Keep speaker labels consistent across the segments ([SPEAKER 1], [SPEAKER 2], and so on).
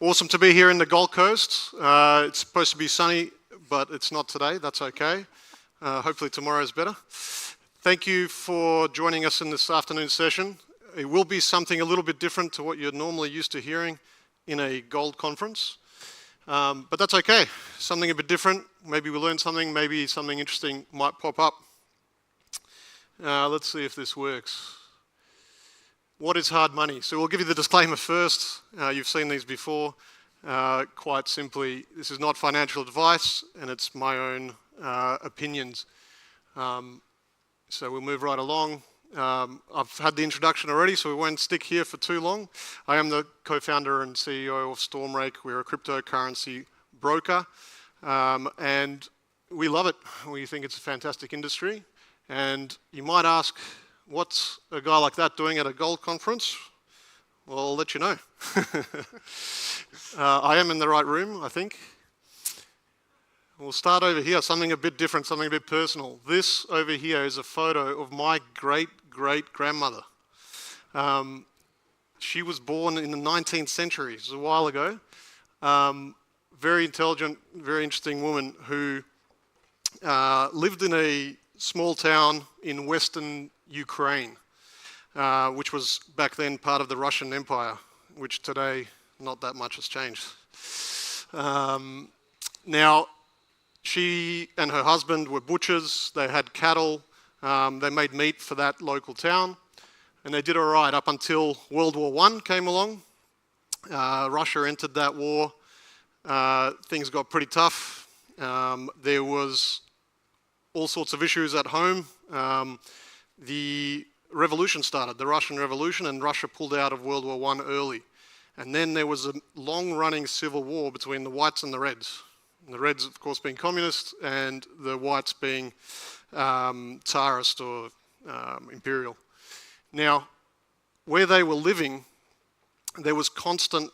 [SPEAKER 1] Awesome to be here in the Gold Coast. It's supposed to be sunny, but it's not today. That's okay. Hopefully tomorrow is better. Thank you for joining us in this afternoon session. It will be something a little bit different to what you're normally used to hearing in a gold conference. But that's okay. Something a bit different. Maybe we'll learn something. Maybe something interesting might pop up. Let's see if this works. What is hard money? So we'll give you the disclaimer first. You've seen these before. Quite simply, this is not financial advice, and it's my own opinions. So we'll move right along. I've had the introduction already, so we won't stick here for too long. I am the co-founder and CEO of Stormrake. We're a cryptocurrency broker, and we love it. We think it's a fantastic industry. And you might ask, what's a guy like that doing at a gold conference? Well, I'll let you know. I am in the right room, I think. We'll start over here, something a bit different, something a bit personal. This over here is a photo of my great-great-grandmother. She was born in the 19th century, it was a while ago. Very intelligent, very interesting woman who lived in a small town in western Ukraine, which was back then part of the Russian Empire, which today not that much has changed. Now, she and her husband were butchers, they had cattle, they made meat for that local town, and they did all right up until World War I came along. Russia entered that war, things got pretty tough. There was all sorts of issues at home. The revolution started, the Russian Revolution, and Russia pulled out of World War I early. And then there was a long-running civil war between the whites and the reds. And the reds, of course, being communist, and the whites being Tsarist or imperial. Now, where they were living, there was constant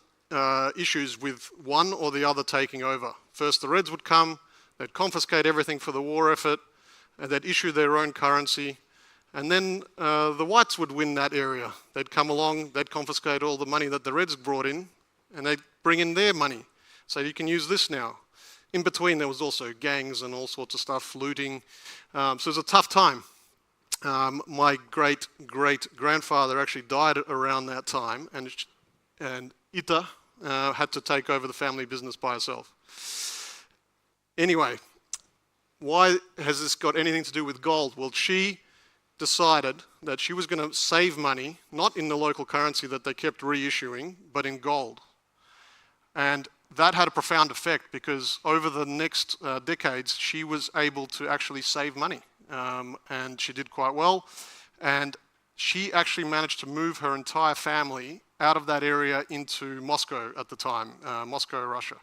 [SPEAKER 1] issues with one or the other taking over. First, the reds would come, they'd confiscate everything for the war effort, and they'd issue their own currency. And then the whites would win that area. They'd come along, they'd confiscate all the money that the reds brought in, and they'd bring in their money. So you can use this now. In between, there was also gangs and all sorts of stuff, looting. So it was a tough time. My great-great-grandfather actually died around that time, and Ita had to take over the family business by herself. Anyway, why has this got anything to do with gold? Well, she decided that she was going to save money, not in the local currency that they kept reissuing, but in gold. And that had a profound effect because over the next decades, she was able to actually save money. And she did quite well. And she actually managed to move her entire family out of that area into Moscow at the time, Moscow, Russia.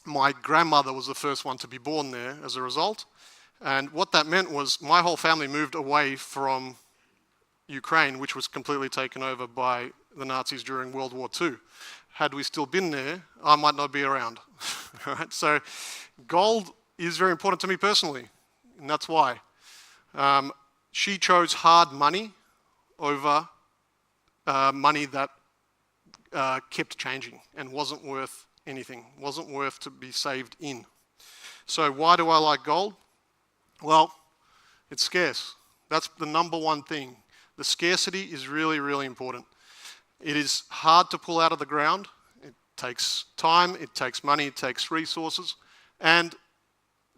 [SPEAKER 1] My grandmother was the first one to be born there as a result. And what that meant was my whole family moved away from Ukraine, which was completely taken over by the Nazis during World War II. Had we still been there, I might not be around. Right? So gold is very important to me personally, and that's why. She chose hard money over money that kept changing and wasn't worth anything, wasn't worth to be saved in. So why do I like gold? Well, it's scarce. That's the number one thing. The scarcity is really, really important. It is hard to pull out of the ground. It takes time, it takes money, it takes resources, and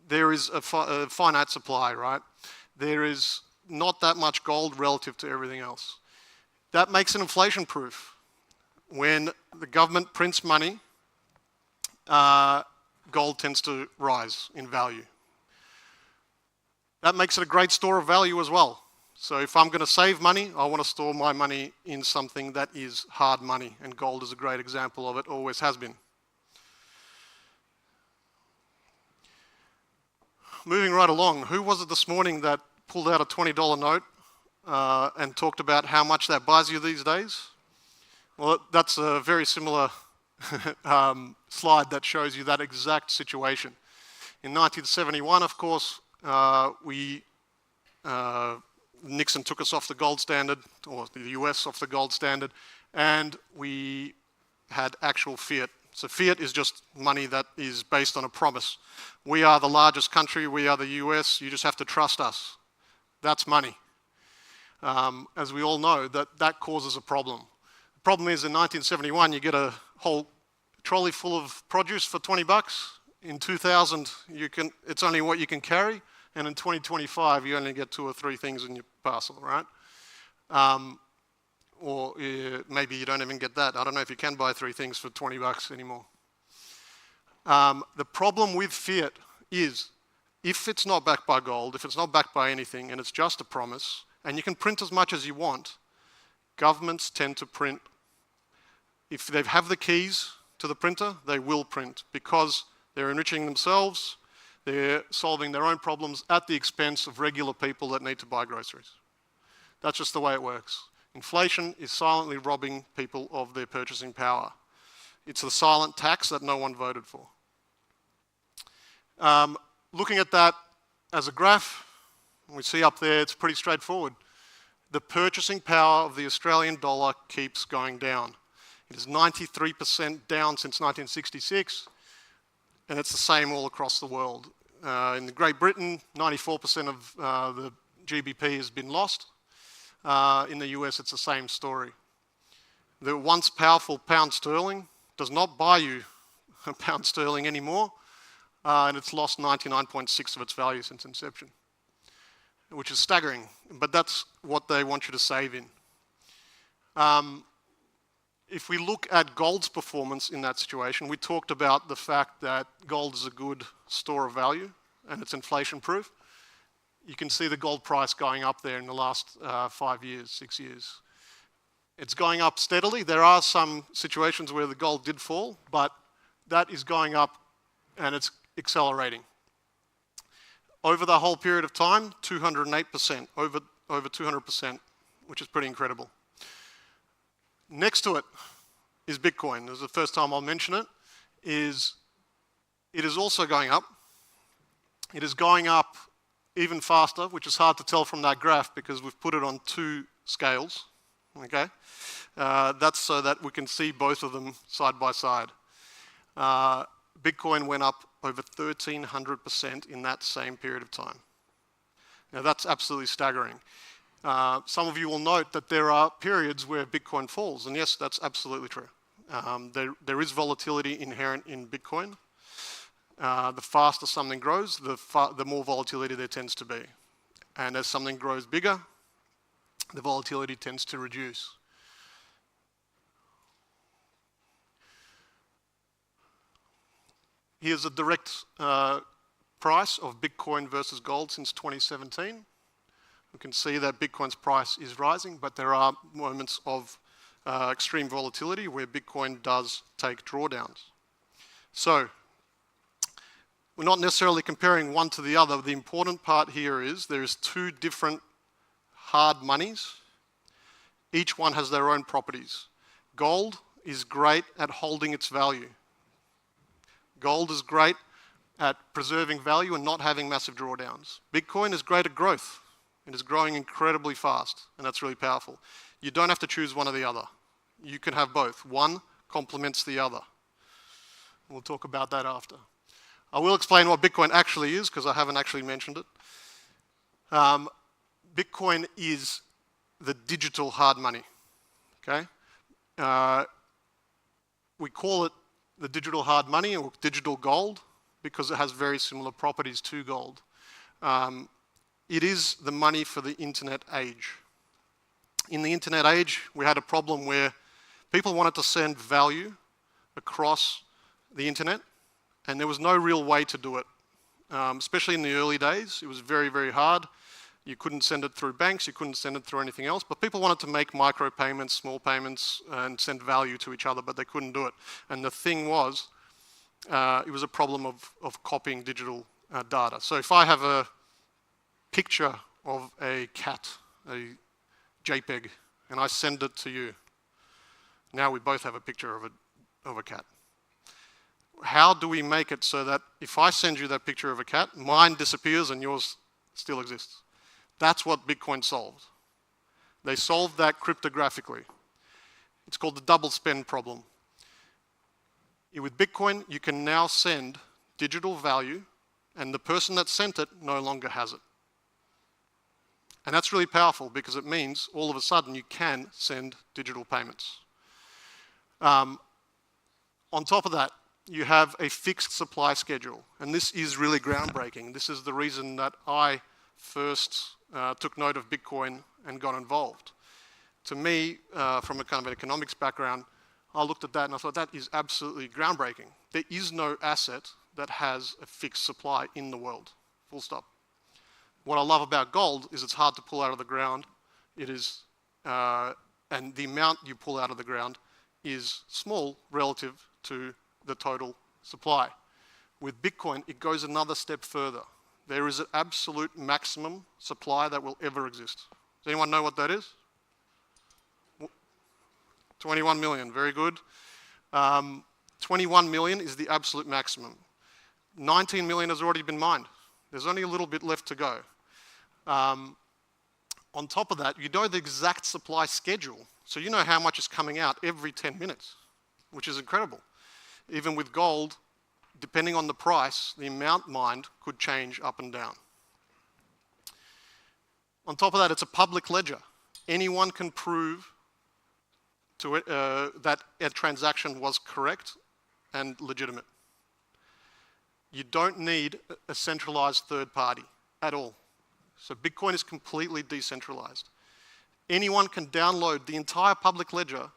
[SPEAKER 1] there is a finite supply, right? There is not that much gold relative to everything else. That makes it inflation-proof. When the government prints money, gold tends to rise in value. That makes it a great store of value as well. So if I'm going to save money, I want to store my money in something that is hard money, and gold is a great example of it, always has been. Moving right along, who was it this morning that pulled out a $20 note and talked about how much that buys you these days? Well, that's a very similar slide that shows you that exact situation. In 1971, of course, Nixon took us off the gold standard, or the US off the gold standard, and we had actual fiat. So fiat is just money that is based on a promise. We are the largest country, we are the US, you just have to trust us. That's money. As we all know, that causes a problem. The problem is in 1971, you get a whole trolley full of produce for 20 bucks. In 2000, it's only what you can carry. And in 2025, you only get 2 or 3 things in your parcel, right? Or maybe you don't even get that. I don't know if you can buy 3 things for 20 bucks anymore. The problem with fiat is, if it's not backed by gold, if it's not backed by anything, and it's just a promise, and you can print as much as you want, governments tend to print. If they have the keys to the printer, they will print, because they're enriching themselves, they're solving their own problems at the expense of regular people that need to buy groceries. That's just the way it works. Inflation is silently robbing people of their purchasing power. It's the silent tax that no one voted for. Looking at that as a graph, we see up there it's pretty straightforward. The purchasing power of the Australian dollar keeps going down. It is 93% down since 1966, and it's the same all across the world. In Great Britain, 94% of the GBP has been lost. In the US, it's the same story. The once powerful pound sterling does not buy you a pound sterling anymore, and it's lost 99.6% of its value since inception, which is staggering, but that's what they want you to save in. If we look at gold's performance in that situation, we talked about the fact that gold is a good store of value and it's inflation proof. You can see the gold price going up there in the last 5 years, 6 years. It's going up steadily. There are some situations where the gold did fall, but that is going up and it's accelerating. Over the whole period of time, 208%, over 200%, which is pretty incredible. Next to it is Bitcoin. This is the first time I'll mention it. It is also going up. It is going up even faster, which is hard to tell from that graph because we've put it on 2 scales. Okay, that's so that we can see both of them side by side. Bitcoin went up over 1,300% in that same period of time. Now that's absolutely staggering. Some of you will note that there are periods where Bitcoin falls, and yes, that's absolutely true. There is volatility inherent in Bitcoin. The faster something grows, the more volatility there tends to be. And as something grows bigger, the volatility tends to reduce. Here's a direct price of Bitcoin versus gold since 2017. We can see that Bitcoin's price is rising, but there are moments of extreme volatility where Bitcoin does take drawdowns. So, we're not necessarily comparing one to the other. The important part here is there's 2 different hard monies. Each one has their own properties. Gold is great at holding its value. Gold is great at preserving value and not having massive drawdowns. Bitcoin is great at growth. It is growing incredibly fast, and that's really powerful. You don't have to choose one or the other. You can have both. One complements the other. We'll talk about that after. I will explain what Bitcoin actually is, because I haven't actually mentioned it. Bitcoin is the digital hard money, okay? We call it the digital hard money or digital gold because it has very similar properties to gold. It is the money for the internet age. In the internet age, we had a problem where people wanted to send value across the internet, and there was no real way to do it. Especially in the early days, it was very, very hard. You couldn't send it through banks, you couldn't send it through anything else, but people wanted to make micro payments, small payments, and send value to each other, but they couldn't do it. And the thing was, it was a problem of copying digital data. So if I have a picture of a cat, a JPEG, and I send it to you, now we both have a picture of a cat. How do we make it so that if I send you that picture of a cat, mine disappears and yours still exists? That's what Bitcoin solved. They solved that cryptographically. It's called the double spend problem. With Bitcoin, you can now send digital value, and the person that sent it no longer has it. And that's really powerful because it means all of a sudden you can send digital payments. On top of that, you have a fixed supply schedule, and this is really groundbreaking. This is the reason that I first took note of Bitcoin and got involved. To me, from a kind of an economics background, I looked at that and I thought that is absolutely groundbreaking. There is no asset that has a fixed supply in the world, full stop. What I love about gold is it's hard to pull out of the ground. It is, and the amount you pull out of the ground is small relative to the total supply. With Bitcoin, it goes another step further. There is an absolute maximum supply that will ever exist. Does anyone know what that is? 21 million, very good. 21 million is the absolute maximum. 19 million has already been mined. There's only a little bit left to go. On top of that, you know the exact supply schedule. So you know how much is coming out every 10 minutes, which is incredible. Even with gold, depending on the price, the amount mined could change up and down. On top of that, it's a public ledger. Anyone can prove that a transaction was correct and legitimate. You don't need a centralized third party at all. So Bitcoin is completely decentralized. Anyone can download the entire public ledger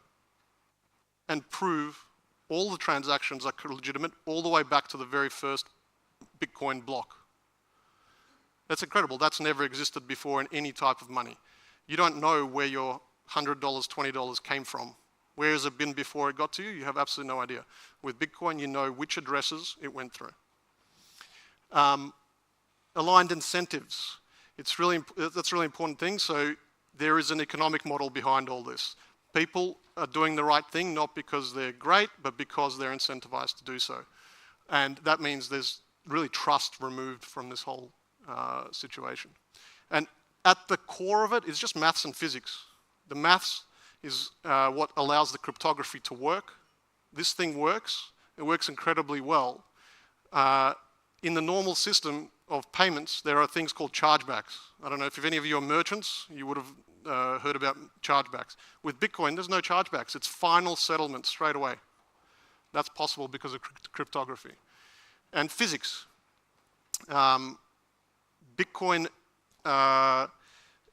[SPEAKER 1] and prove all the transactions are legitimate all the way back to the very first Bitcoin block. That's incredible. That's never existed before in any type of money. You don't know where your $100, $20 came from. Where has it been before it got to you? You have absolutely no idea. With Bitcoin, you know which addresses it went through. Aligned incentives. That's a really important thing. So there is an economic model behind all this. People are doing the right thing, not because they're great, but because they're incentivized to do so. And that means there's really trust removed from this whole situation. And at the core of it is just maths and physics. The maths is what allows the cryptography to work. This thing works. It works incredibly well. In the normal system of payments, there are things called chargebacks. I don't know if any of you are merchants, you would have heard about chargebacks. With Bitcoin, there's no chargebacks. It's final settlement straight away. That's possible because of cryptography. And physics. Bitcoin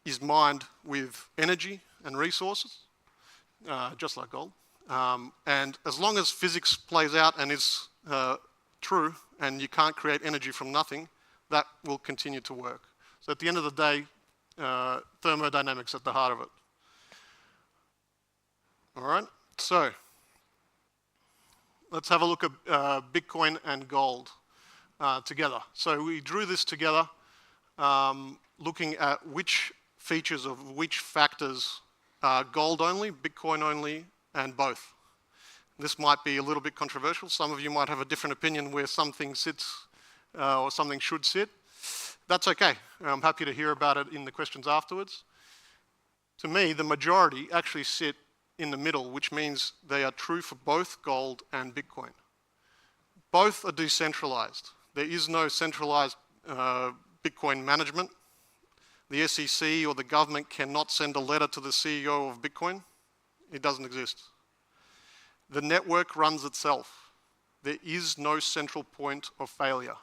[SPEAKER 1] is mined with energy and resources, just like gold. And as long as physics plays out and is true, and you can't create energy from nothing, that will continue to work. So at the end of the day, thermodynamics at the heart of it. All right, so let's have a look at Bitcoin and gold together. So we drew this together looking at which features of which factors are gold only, Bitcoin only, and both. This might be a little bit controversial. Some of you might have a different opinion where something sits or something should sit. That's okay. I'm happy to hear about it in the questions afterwards. To me, the majority actually sit in the middle, which means they are true for both gold and Bitcoin. Both are decentralized. There is no centralized Bitcoin management. The SEC or the government cannot send a letter to the CEO of Bitcoin. It doesn't exist. The network runs itself. There is no central point of failure.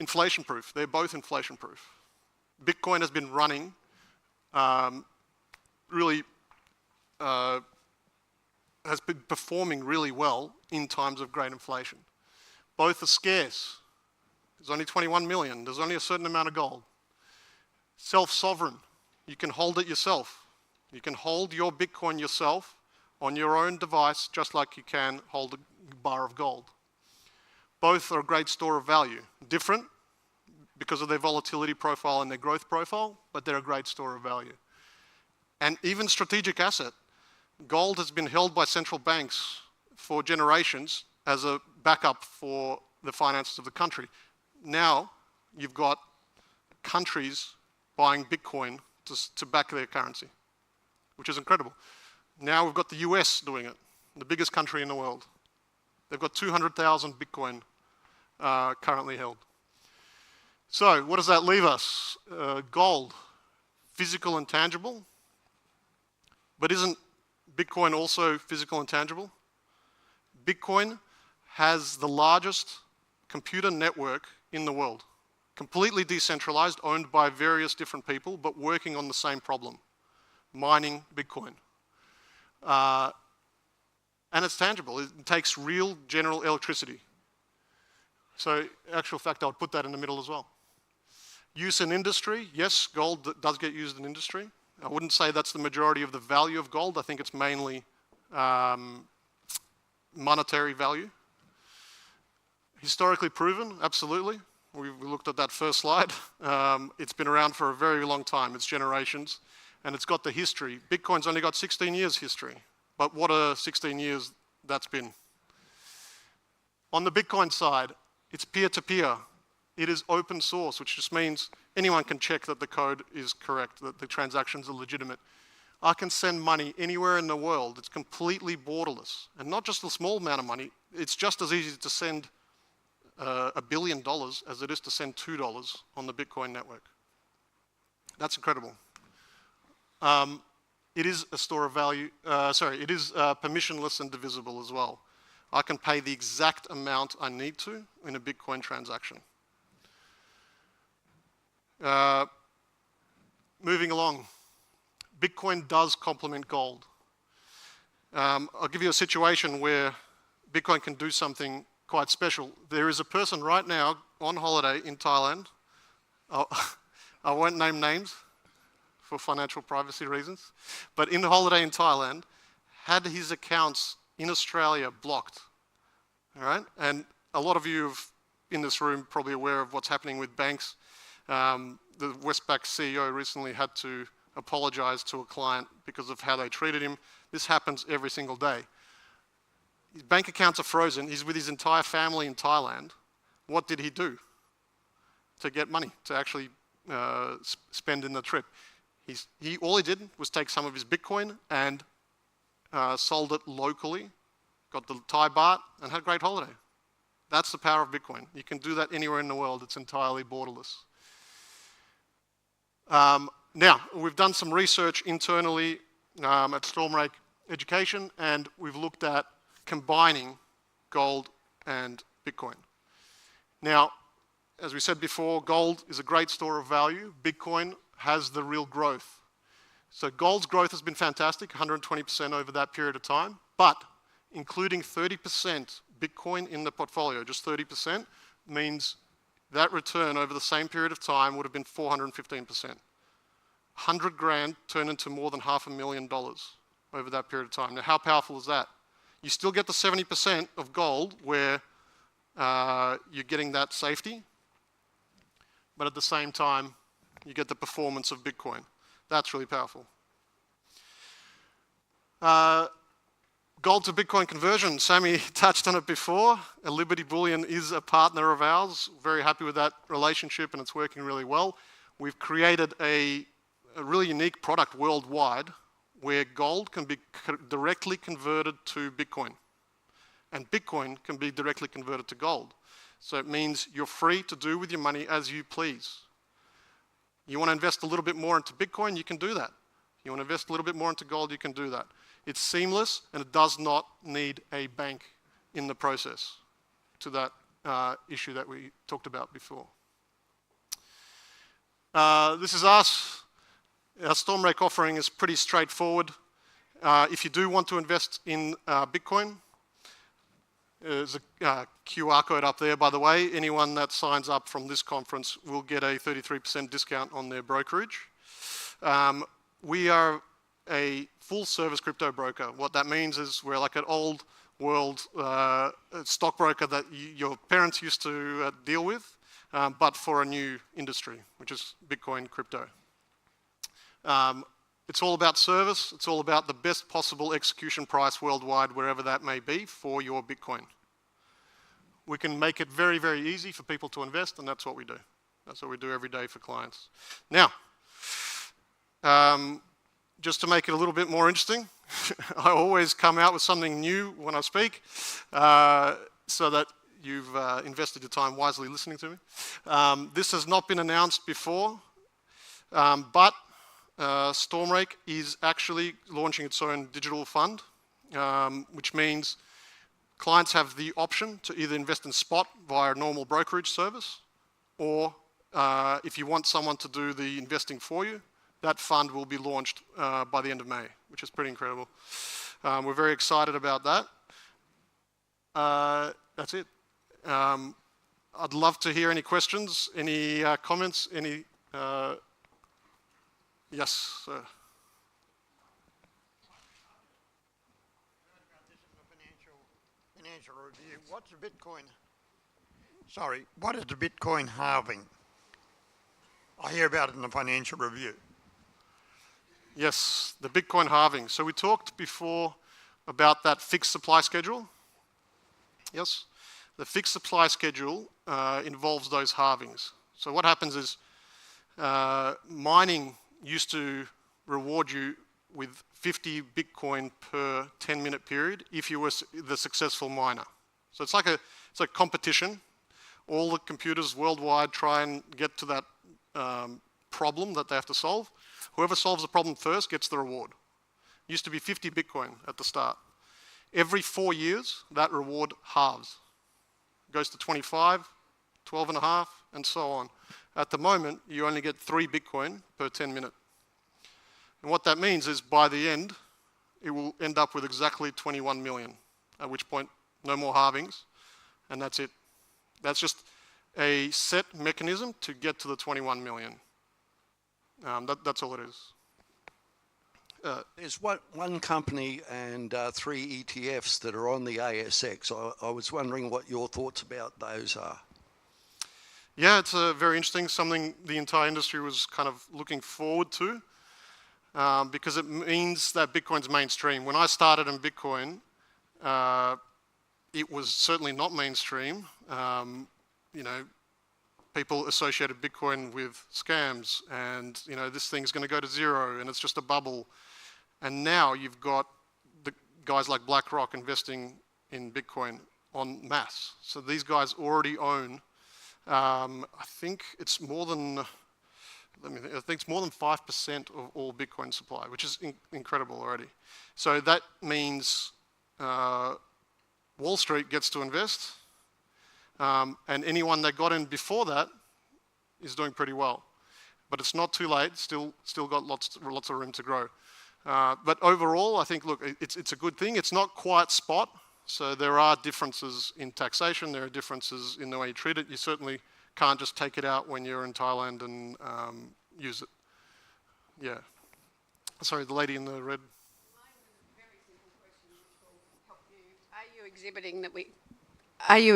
[SPEAKER 1] Inflation proof. They're both inflation proof. Bitcoin has been running has been performing really well in times of great inflation. Both are scarce. There's only 21 million. There's only a certain amount of gold. Self-sovereign. You can hold it yourself. You can hold your Bitcoin yourself on your own device, just like you can hold a bar of gold. Both are a great store of value. Different because of their volatility profile and their growth profile, but they're a great store of value. And even strategic asset. Gold has been held by central banks for generations as a backup for the finances of the country. Now, you've got countries buying Bitcoin to back their currency, which is incredible. Now we've got the US doing it. the biggest country in the world. They've got 200,000 Bitcoin currently held. So what does that leave us? Gold, physical and tangible. But isn't Bitcoin also physical and tangible? Bitcoin has the largest computer network in the world, completely decentralized, owned by various different people, but working on the same problem, mining Bitcoin. And it's tangible. It takes real general electricity. So, actual fact, I would put that in the middle as well. Use in industry, yes, gold does get used in industry. I wouldn't say that's the majority of the value of gold. I think it's mainly monetary value. Historically proven, absolutely. We looked at that first slide. It's been around for a very long time. It's generations. And it's got the history. Bitcoin's only got 16 years history. But what a 16 years that's been. On the Bitcoin side, it's peer-to-peer. It is open source, which just means anyone can check that the code is correct, that the transactions are legitimate. I can send money anywhere in the world. It's completely borderless. And not just a small amount of money. It's just as easy to send $1 billion as it is to send $2 on the Bitcoin network. That's incredible. It is a store of value, it is permissionless and divisible as well. I can pay the exact amount I need to in a Bitcoin transaction. Moving along, Bitcoin does complement gold. I'll give you a situation where Bitcoin can do something quite special. There is a person right now on holiday in Thailand. I won't name names for financial privacy reasons, but in the holiday in Thailand, had his accounts in Australia blocked. All right, and a lot of you in this room probably aware of what's happening with banks. The Westpac CEO recently had to apologize to a client because of how they treated him. This happens every single day. His bank accounts are frozen. He's with his entire family in Thailand. What did he do to get money to actually spend in the trip? All he did was take some of his Bitcoin and sold it locally, got the Thai baht, and had a great holiday. That's the power of Bitcoin. You can do that anywhere in the world. It's entirely borderless. Now, we've done some research internally at Stormrake Education, and we've looked at combining gold and Bitcoin. Now, as we said before, gold is a great store of value. Bitcoin has the real growth. So gold's growth has been fantastic, 120% over that period of time, but including 30% Bitcoin in the portfolio, just 30%, means that return over the same period of time would have been 415%. 100 grand turned into more than $500,000 over that period of time. Now, how powerful is that? You still get the 70% of gold where you're getting that safety, but at the same time, you get the performance of Bitcoin. That's really powerful. Gold to Bitcoin conversion, Sammy touched on it before. Liberty Bullion is a partner of ours. Very happy with that relationship and it's working really well. We've created a really unique product worldwide where gold can be directly converted to Bitcoin and Bitcoin can be directly converted to gold. So it means you're free to do with your money as you please. You want to invest a little bit more into Bitcoin, you can do that. You want to invest a little bit more into gold, you can do that. It's seamless and it does not need a bank in the process to that issue that we talked about before. This is us. Our Stormrake offering is pretty straightforward. If you do want to invest in Bitcoin, there's a QR code up there, by the way. Anyone that signs up from this conference will get a 33% discount on their brokerage. We are a full-service crypto broker. What that means is we're like an old world stockbroker that your parents used to deal with, but for a new industry, which is Bitcoin crypto. It's all about service. It's all about the best possible execution price worldwide, wherever that may be, for your Bitcoin. We can make it very, very easy for people to invest, and that's what we do. That's what we do every day for clients. Now, just to make it a little bit more interesting, I always come out with something new when I speak, so that you've invested your time wisely listening to me. This has not been announced before, but Stormrake is actually launching its own digital fund, which means clients have the option to either invest in spot via a normal brokerage service, or if you want someone to do the investing for you, that fund will be launched by the end of May, which is pretty incredible. We're very excited about that. That's it. I'd love to hear any questions, any comments, any... yes, sir.
[SPEAKER 2] Financial review. What's the Bitcoin? Sorry, what is the Bitcoin halving? I hear about it in the financial review.
[SPEAKER 1] Yes, the Bitcoin halving. So we talked before about that fixed supply schedule. Yes, the fixed supply schedule involves those halvings. So what happens is mining used to reward you with 50 Bitcoin per 10-minute period if you were the successful miner. So it's like a competition. All the computers worldwide try and get to that problem that they have to solve. Whoever solves the problem first gets the reward. It used to be 50 Bitcoin at the start. Every 4 years, that reward halves. It goes to 25, 12 and a half, and so on. At the moment, you only get 3 Bitcoin per 10 minute. And what that means is by the end, it will end up with exactly 21 million, at which point, no more halvings, and that's it. That's just a set mechanism to get to the 21 million. That's all it is.
[SPEAKER 3] There's one company and 3 ETFs that are on the ASX. I was wondering what your thoughts about those are.
[SPEAKER 1] Yeah, it's very interesting, something the entire industry was kind of looking forward to, because it means that Bitcoin's mainstream. When I started in Bitcoin, it was certainly not mainstream. You know, people associated Bitcoin with scams and, you know, this thing's going to go to zero and it's just a bubble. And now you've got the guys like BlackRock investing in Bitcoin en masse. So these guys already own, I think it's more than, I think it's more than 5% of all Bitcoin supply, which is incredible already. So that means Wall Street gets to invest. And anyone that got in before that is doing pretty well. But it's not too late, still got lots of room to grow. But overall, I think, look, it's a good thing. It's not quite spot, so there are differences in taxation, there are differences in the way you treat it. You certainly can't just take it out when you're in Thailand and use it. Yeah. Sorry, the lady in the red.
[SPEAKER 4] Mine was a very simple question which will help you. Are you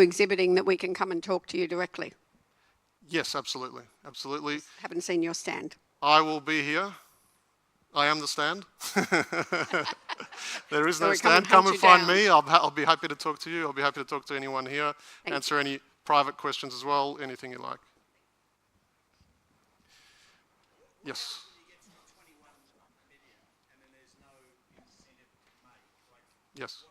[SPEAKER 4] exhibiting that we can come and talk to you directly?
[SPEAKER 1] Yes, absolutely. Absolutely.
[SPEAKER 4] Haven't seen your stand.
[SPEAKER 1] I will be here. I am the stand. There is no stand. Come and find me. I'll be happy to talk to you. I'll be happy to talk to anyone here. Answer any private questions as well, anything you like. Yes. Yes.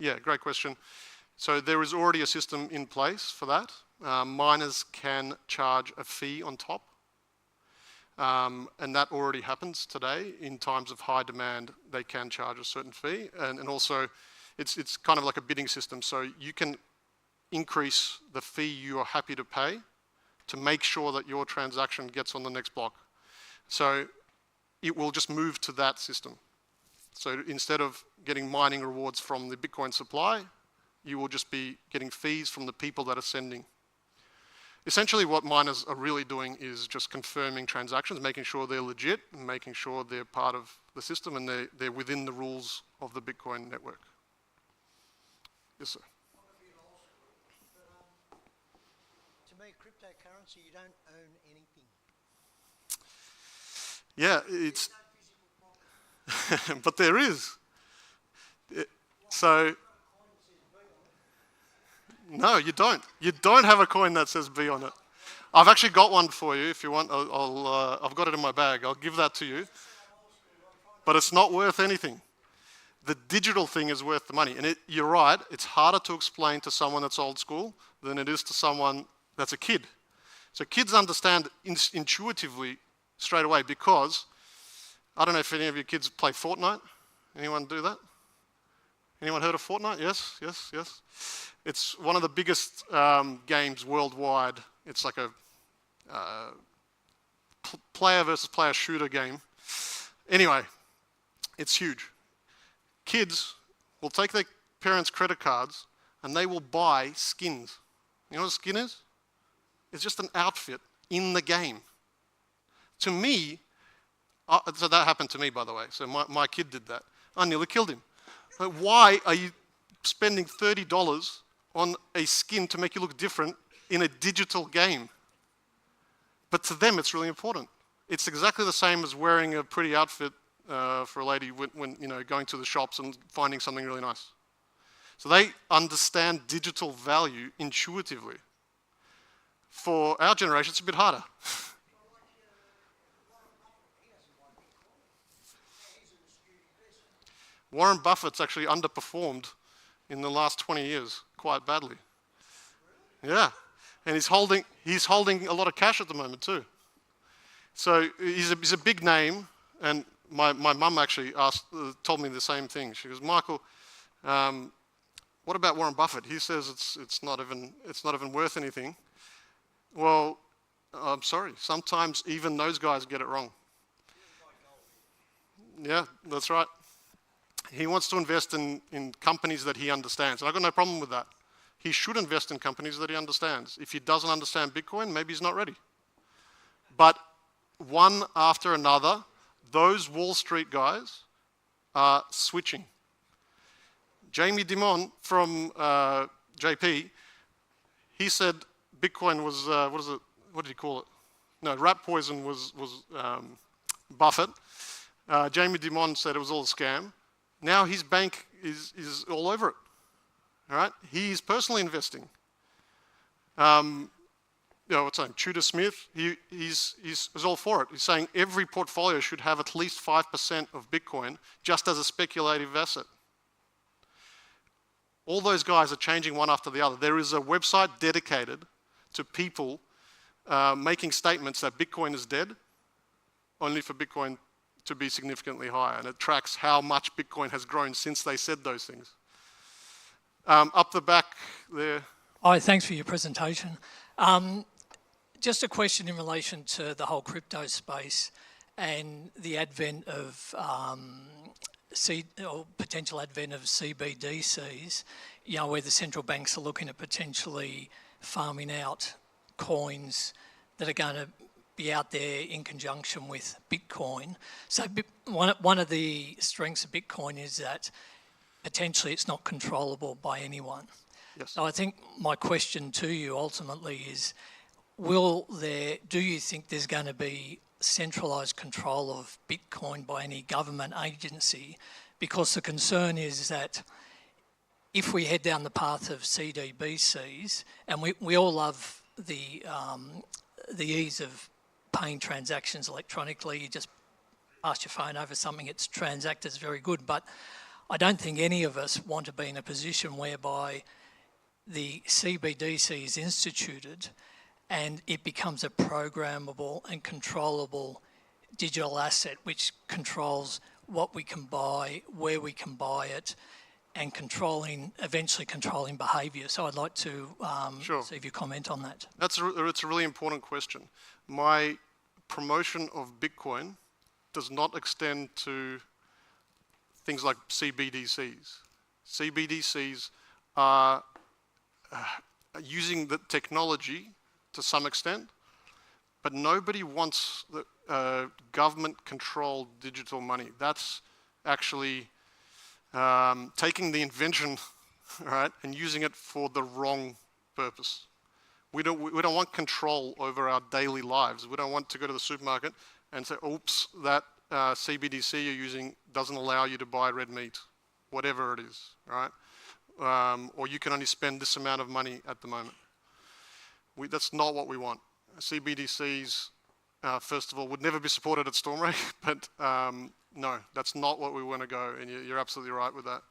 [SPEAKER 1] Yeah, great question. So there is already a system in place for that. Miners can charge a fee on top. And that already happens today. In times of high demand, they can charge a certain fee. And also, it's kind of like a bidding system. So you can increase the fee you are happy to pay to make sure that your transaction gets on the next block. So it will just move to that system. So instead of getting mining rewards from the Bitcoin supply, you will just be getting fees from the people that are sending. Essentially what miners are really doing is just confirming transactions, making sure they're legit, and making sure they're part of the system and they're within the rules of the Bitcoin network. Yes, sir.
[SPEAKER 2] To me, cryptocurrency, you don't own anything.
[SPEAKER 1] Yeah, it's... but there is. So, no, you don't. You don't have a coin that says B on it. I've actually got one for you if you want. I've got it in my bag. I'll give that to you. But it's not worth anything. The digital thing is worth the money. And you're right, it's harder to explain to someone that's old school than it is to someone that's a kid. So kids understand intuitively straight away because, I don't know if any of your kids play Fortnite. Anyone do that? Anyone heard of Fortnite? Yes, yes, yes. It's one of the biggest games worldwide. It's like a player versus player shooter game. Anyway, it's huge. Kids will take their parents' credit cards and they will buy skins. You know what a skin is? It's just an outfit in the game. To me, so that happened to me, by the way. So my kid did that. I nearly killed him. But why are you spending $30 on a skin to make you look different in a digital game? But to them, it's really important. It's exactly the same as wearing a pretty outfit for a lady when going to the shops and finding something really nice. So they understand digital value intuitively. For our generation, it's a bit harder. Warren Buffett's actually underperformed in the last 20 years quite badly. Yeah, and he's holding a lot of cash at the moment too. So he's a big name, and my mum actually told me the same thing. She goes, Michael, what about Warren Buffett? He says it's not even worth anything. Well, I'm sorry. Sometimes even those guys get it wrong. Yeah, that's right. He wants to invest in companies that he understands. And I've got no problem with that. He should invest in companies that he understands. If he doesn't understand Bitcoin, maybe he's not ready. But one after another, those Wall Street guys are switching. Jamie Dimon from JP, he said Bitcoin was, what did he call it? No, rat poison was Buffett. Jamie Dimon said it was all a scam. Now his bank is all over it. All right, he's personally investing. What's his name? Tudor Smith. He's all for it. He's saying every portfolio should have at least 5% of Bitcoin just as a speculative asset. All those guys are changing one after the other. There is a website dedicated to people making statements that Bitcoin is dead, only for Bitcoin to be significantly higher, and it tracks how much Bitcoin has grown since they said those things. Up the back there.
[SPEAKER 5] Hi, thanks for your presentation. Just a question in relation to the whole crypto space and the advent of potential advent of CBDCs, where the central banks are looking at potentially farming out coins that are going to be out there in conjunction with Bitcoin. So one of the strengths of Bitcoin is that potentially it's not controllable by anyone.
[SPEAKER 1] Yes.
[SPEAKER 5] So I think my question to you ultimately is, do you think there's going to be centralised control of Bitcoin by any government agency? Because the concern is that if we head down the path of CBDCs, and we all love the ease of paying transactions electronically, you just pass your phone over something, it's transacted, it's very good. But I don't think any of us want to be in a position whereby the CBDC is instituted and it becomes a programmable and controllable digital asset which controls what we can buy, where we can buy it, and eventually controlling behaviour. So I'd like to
[SPEAKER 1] Sure.
[SPEAKER 5] see if you comment on that.
[SPEAKER 1] It's a really important question. My promotion of Bitcoin does not extend to things like CBDCs. CBDCs are using the technology to some extent, but nobody wants the government-controlled digital money. That's actually taking the invention, right, and using it for the wrong purpose. We don't want control over our daily lives. We don't want to go to the supermarket and say, oops, that CBDC you're using doesn't allow you to buy red meat, whatever it is, right? Or you can only spend this amount of money at the moment. That's not what we want. CBDCs, first of all, would never be supported at Stormrake, but no, that's not what we want to go, and you're absolutely right with that.